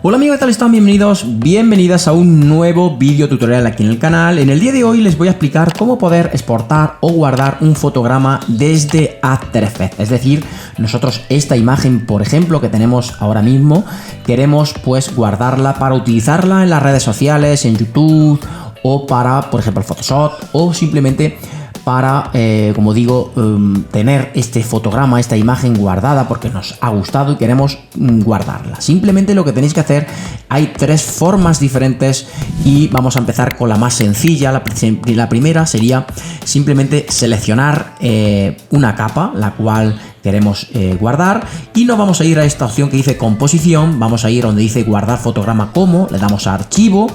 Hola amigos, ¿qué tal están? Bienvenidos, bienvenidas a un nuevo vídeo tutorial aquí en el canal. En el día de hoy les voy a explicar cómo poder exportar o guardar un fotograma desde After Effects. Es decir, nosotros esta imagen, por ejemplo, que tenemos ahora mismo, queremos pues guardarla para utilizarla en las redes sociales, en YouTube o para, por ejemplo, el Photoshop o simplemente para, como digo, tener este fotograma, esta imagen guardada porque nos ha gustado y queremos guardarla. Simplemente lo que tenéis que hacer, hay tres formas diferentes y vamos a empezar con la más sencilla. La primera sería simplemente seleccionar una capa, la cual queremos guardar, y nos vamos a ir a esta opción que dice composición, vamos a ir donde dice guardar fotograma como, le damos a archivo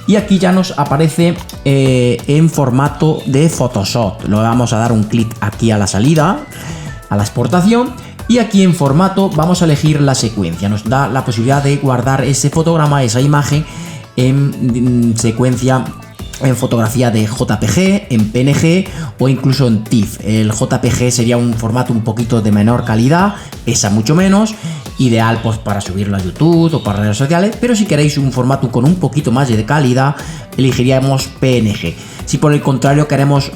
y aquí ya nos aparece en formato de Photoshop. Lo vamos a dar un clic aquí a la salida, a la exportación, y aquí en formato vamos a elegir la secuencia. Nos da la posibilidad de guardar ese fotograma, esa imagen en secuencia, en fotografía de JPG, en PNG o incluso en TIFF. El JPG sería un formato un poquito de menor calidad, pesa mucho menos, ideal pues para subirlo a YouTube o para redes sociales, pero si queréis un formato con un poquito más de calidad, elegiríamos PNG. Si por el contrario queremos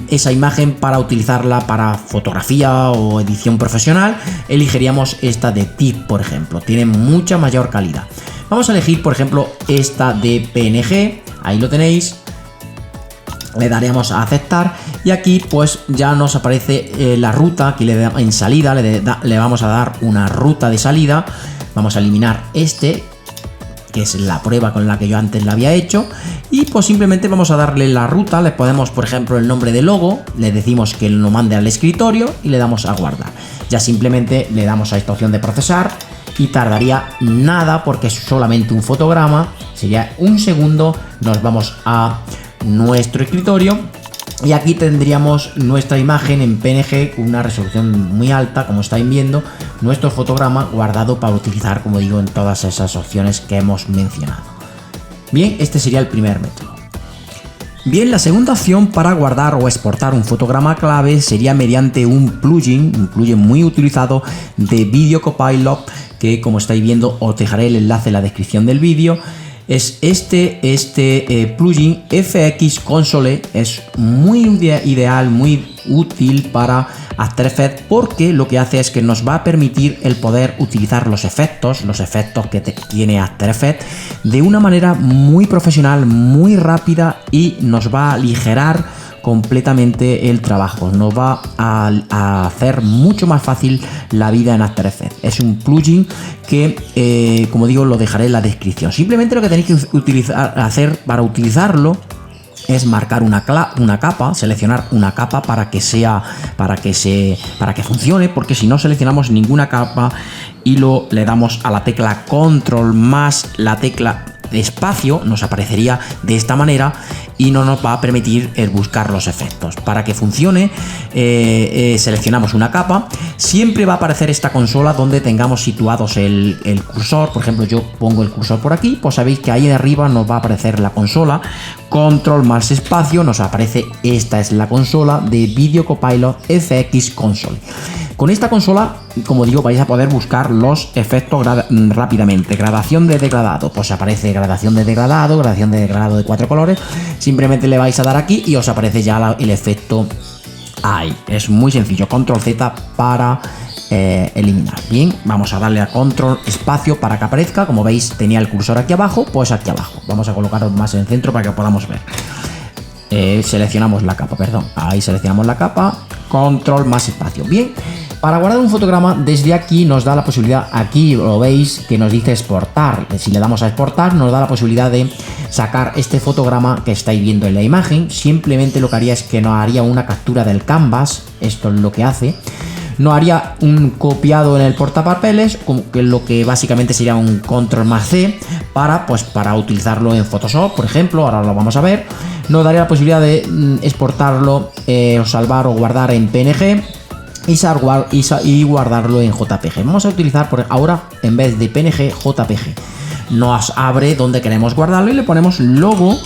esa imagen para utilizarla para fotografía o edición profesional, elegiríamos esta de TIFF, por ejemplo, tiene mucha mayor calidad. Vamos a elegir, por ejemplo, esta de PNG, ahí lo tenéis. Le daríamos a aceptar y aquí pues ya nos aparece la ruta. Aquí en salida le vamos a dar una ruta de salida. Vamos a eliminar este, que es la prueba con la que yo antes la había hecho, y pues simplemente vamos a darle la ruta. Le ponemos por ejemplo el nombre del logo, le decimos que lo mande al escritorio y le damos a guardar. Ya simplemente le damos a esta opción de procesar y tardaría nada porque es solamente un fotograma, sería un segundo. Nos vamos a nuestro escritorio y aquí tendríamos nuestra imagen en PNG con una resolución muy alta, como estáis viendo, nuestro fotograma guardado para utilizar, como digo, en todas esas opciones que hemos mencionado. Bien, este sería el primer método. Bien, la segunda opción para guardar o exportar un fotograma clave sería mediante un plugin muy utilizado de Video Copilot, que como estáis viendo os dejaré el enlace en la descripción del vídeo. Es este plugin FX Console. Es muy ideal, muy útil para After Effects porque lo que hace es que nos va a permitir el poder utilizar los efectos que tiene After Effects de una manera muy profesional, muy rápida, y nos va a aligerar completamente el trabajo, nos va a hacer mucho más fácil la vida en After Effects. Es un plugin que, como digo, lo dejaré en la descripción. Simplemente lo que tenéis que hacer para utilizarlo es marcar una capa, seleccionar una capa para que funcione, porque si no seleccionamos ninguna capa y le damos a la tecla control más la tecla de espacio, nos aparecería de esta manera y no nos va a permitir buscar los efectos. Para que funcione, seleccionamos una capa. Siempre va a aparecer esta consola donde tengamos situados el cursor. Por ejemplo, yo pongo el cursor por aquí, pues sabéis que ahí arriba nos va a aparecer la consola. Control más espacio, nos aparece, esta es la consola de Video Copilot FX Console. Con esta consola, como digo, vais a poder buscar los efectos rápidamente. Gradación de degradado, pues aparece gradación de degradado de 4 colores. Simplemente le vais a dar aquí y os aparece ya el efecto ahí. Es muy sencillo. Control Z para eliminar. Bien, vamos a darle a control espacio para que aparezca. Como veis, tenía el cursor aquí abajo, pues aquí abajo. Vamos a colocarlo más en el centro para que podamos ver. Seleccionamos la capa, perdón. Ahí seleccionamos la capa. Control más espacio. Bien. Para guardar un fotograma, desde aquí nos da la posibilidad, aquí lo veis que nos dice exportar. Si le damos a exportar, nos da la posibilidad de sacar este fotograma que estáis viendo en la imagen. Simplemente lo que haría es que nos haría una captura del canvas. Esto es lo que hace. No haría un copiado en el portapapeles, que lo que básicamente sería un control más C para utilizarlo en Photoshop, por ejemplo. Ahora lo vamos a ver. Nos daría la posibilidad de exportarlo, o salvar o guardar en PNG. Y guardarlo en JPG. Vamos a utilizar por ahora, en vez de PNG, JPG. Nos abre donde queremos guardarlo y le ponemos logo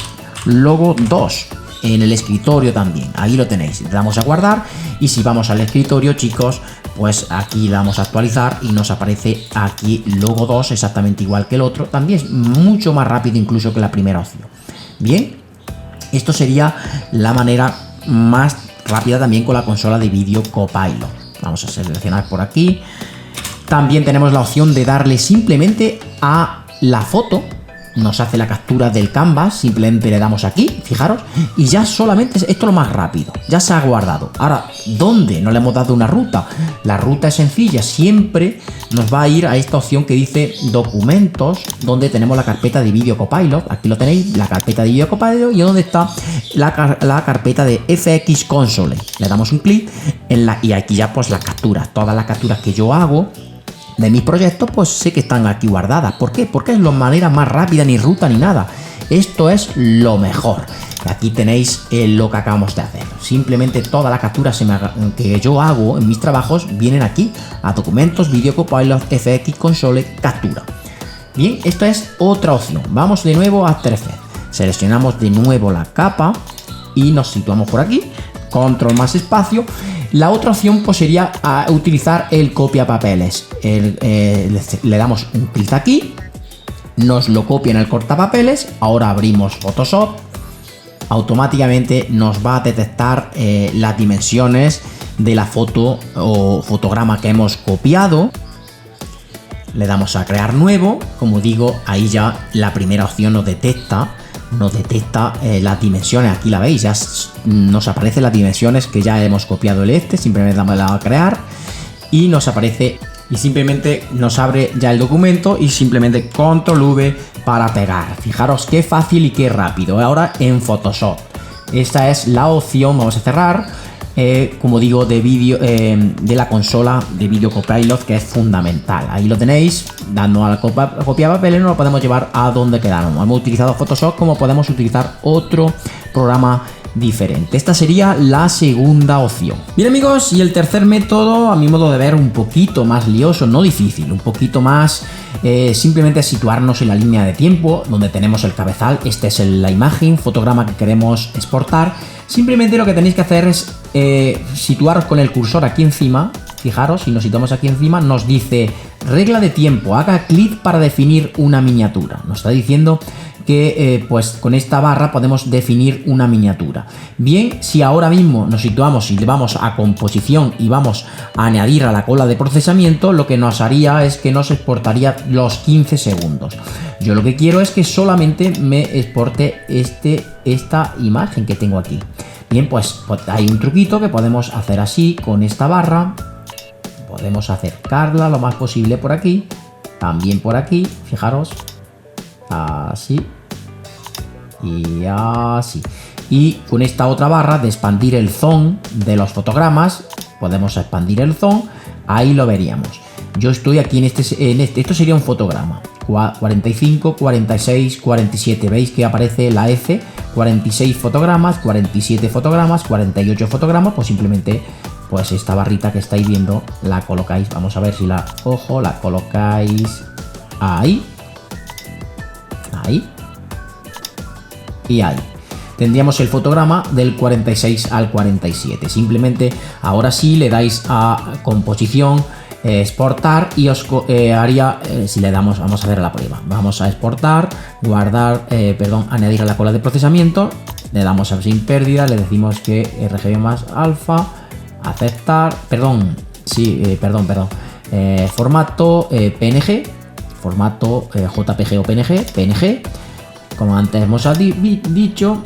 2 en el escritorio también. Ahí lo tenéis. Le damos a guardar y si vamos al escritorio, chicos, pues aquí le damos a actualizar y nos aparece aquí logo 2 exactamente igual que el otro. También es mucho más rápido incluso que la primera opción. Bien, esto sería la manera más rápida también con la consola de vídeo Copilot. Vamos a seleccionar por aquí. También tenemos la opción de darle simplemente a la foto. Nos hace la captura del canvas, simplemente le damos aquí, fijaros, y ya solamente esto es lo más rápido, ya se ha guardado. Ahora, ¿dónde? No le hemos dado una ruta. La ruta es sencilla, siempre nos va a ir a esta opción que dice documentos, donde tenemos la carpeta de vídeo Copilot. Aquí lo tenéis, la carpeta de vídeo Copilot, y donde está la carpeta de FX Console. Le damos un clic y aquí ya pues las capturas, todas las capturas que yo hago de mis proyectos, pues sé que están aquí guardadas. ¿Por qué? Porque es la manera más rápida, ni ruta ni nada. Esto es lo mejor. Aquí tenéis lo que acabamos de hacer. Simplemente todas las capturas que yo hago en mis trabajos vienen aquí a documentos, vídeo Copilot, FX Console, captura. Bien, esta es otra opción. Vamos de nuevo a After Effects. Seleccionamos de nuevo la capa y nos situamos por aquí. Control más espacio. La otra opción pues sería utilizar el copia papeles. Le damos un clic aquí, nos lo copia en el cortapapeles. Ahora abrimos Photoshop, automáticamente nos va a detectar las dimensiones de la foto o fotograma que hemos copiado. Le damos a crear nuevo. Como digo, ahí ya la primera opción nos detecta las dimensiones. Aquí la veis, ya nos aparecen las dimensiones que ya hemos copiado simplemente damos a crear y nos aparece, y simplemente nos abre ya el documento y simplemente control V para pegar. Fijaros qué fácil y qué rápido. Ahora en Photoshop, esta es la opción, vamos a cerrar, como digo, de vídeo, de la consola de vídeo Copilot, que es fundamental. Ahí lo tenéis, dando a la copia de papeles, nos lo podemos llevar a donde quedamos. Hemos utilizado Photoshop, como podemos utilizar otro programa diferente. Esta sería la segunda opción. Bien amigos, y el tercer método, a mi modo de ver, un poquito más lioso, no difícil, un poquito más simplemente situarnos en la línea de tiempo donde tenemos el cabezal. Esta es la imagen, fotograma que queremos exportar. Simplemente lo que tenéis que hacer es situaros con el cursor aquí encima. Fijaros, si nos situamos aquí encima, nos dice regla de tiempo, haga clic para definir una miniatura. Nos está diciendo que pues con esta barra podemos definir una miniatura. Bien, si ahora mismo nos situamos y le vamos a composición y vamos a añadir a la cola de procesamiento, lo que nos haría es que nos exportaría los 15 segundos. Yo lo que quiero es que solamente me exporte esta imagen que tengo aquí. Bien, pues hay un truquito que podemos hacer así con esta barra. Podemos acercarla lo más posible por aquí, también por aquí, fijaros, así y así. Y con esta otra barra de expandir el zoom de los fotogramas, podemos expandir el zoom, ahí lo veríamos. Yo estoy aquí en esto sería un fotograma, 45, 46, 47, veis que aparece la F, 46 fotogramas, 47 fotogramas, 48 fotogramas, pues simplemente pues esta barrita que estáis viendo la colocáis, vamos a ver si la cojo, la colocáis ahí, ahí y ahí. Tendríamos el fotograma del 46 al 47. Simplemente ahora sí le dais a composición, exportar y os haría, si le damos, vamos a ver la prueba, vamos a exportar, guardar, añadir a la cola de procesamiento, le damos a sin pérdida, le decimos que RGB más alfa, aceptar, formato PNG, formato JPG o PNG, como antes hemos dicho,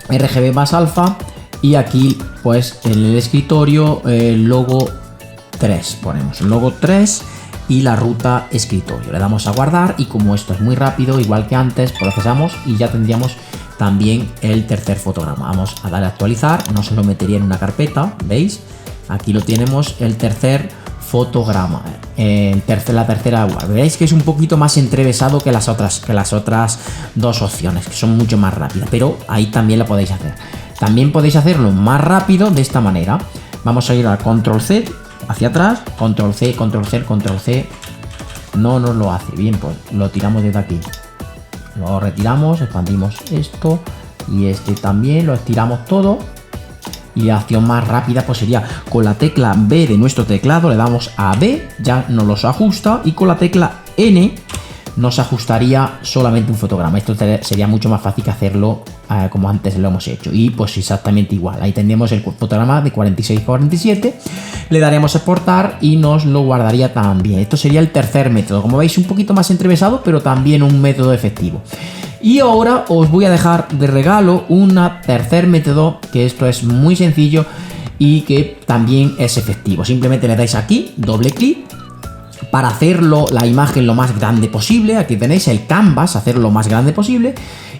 RGB más alfa, y aquí pues en el escritorio logo 3, ponemos logo 3 y la ruta escritorio, le damos a guardar y como esto es muy rápido, igual que antes, procesamos y ya tendríamos también el tercer fotograma. Vamos a darle a actualizar, no se lo metería en una carpeta, ¿veis? Aquí lo tenemos, el tercer fotograma, la tercera web. Veréis que es un poquito más entrevesado que las otras dos opciones, que son mucho más rápidas, pero ahí también la podéis hacer. También podéis hacerlo más rápido de esta manera. Vamos a ir a Control C, hacia atrás, Control C, Control C, Control C. No nos lo hace. Bien, pues lo tiramos desde aquí. Lo retiramos, expandimos esto y este también, lo estiramos todo. Y la acción más rápida pues sería con la tecla B de nuestro teclado, le damos a B, ya nos los ajusta, y con la tecla N nos ajustaría solamente un fotograma. Esto sería mucho más fácil que hacerlo como antes lo hemos hecho. Y pues exactamente igual. Ahí tendríamos el fotograma de 46x47. Le daremos a exportar y nos lo guardaría también. Esto sería el tercer método. Como veis, un poquito más entrevesado, pero también un método efectivo. Y ahora os voy a dejar de regalo un tercer método, que esto es muy sencillo y que también es efectivo. Simplemente le dais aquí, doble clic, para hacerlo la imagen lo más grande posible. Aquí tenéis el canvas, hacerlo lo más grande posible,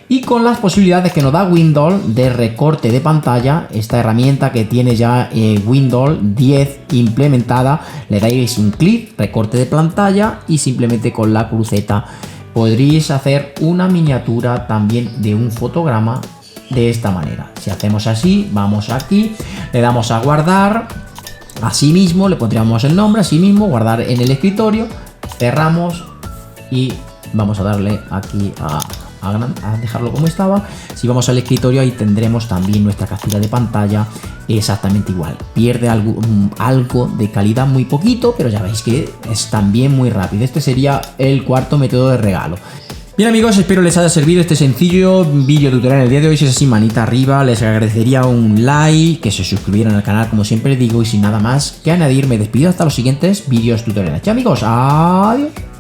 y con las posibilidades que nos da Windows de recorte de pantalla, esta herramienta que tiene ya Windows 10 implementada, le dais un clic, recorte de pantalla, y simplemente con la cruceta podréis hacer una miniatura también de un fotograma de esta manera. Si hacemos así, vamos aquí, le damos a guardar. Asimismo, le pondríamos el nombre, asimismo, guardar en el escritorio, cerramos y vamos a darle aquí a dejarlo como estaba. Si vamos al escritorio, ahí tendremos también nuestra captura de pantalla exactamente igual. Pierde algo de calidad, muy poquito, pero ya veis que es también muy rápido. Este sería el cuarto método de regalo. Bien amigos, espero les haya servido este sencillo vídeo tutorial en el día de hoy. Si es así, manita arriba, les agradecería un like, que se suscribieran al canal como siempre digo, y sin nada más que añadir me despido hasta los siguientes vídeos tutoriales. Chao amigos, adiós.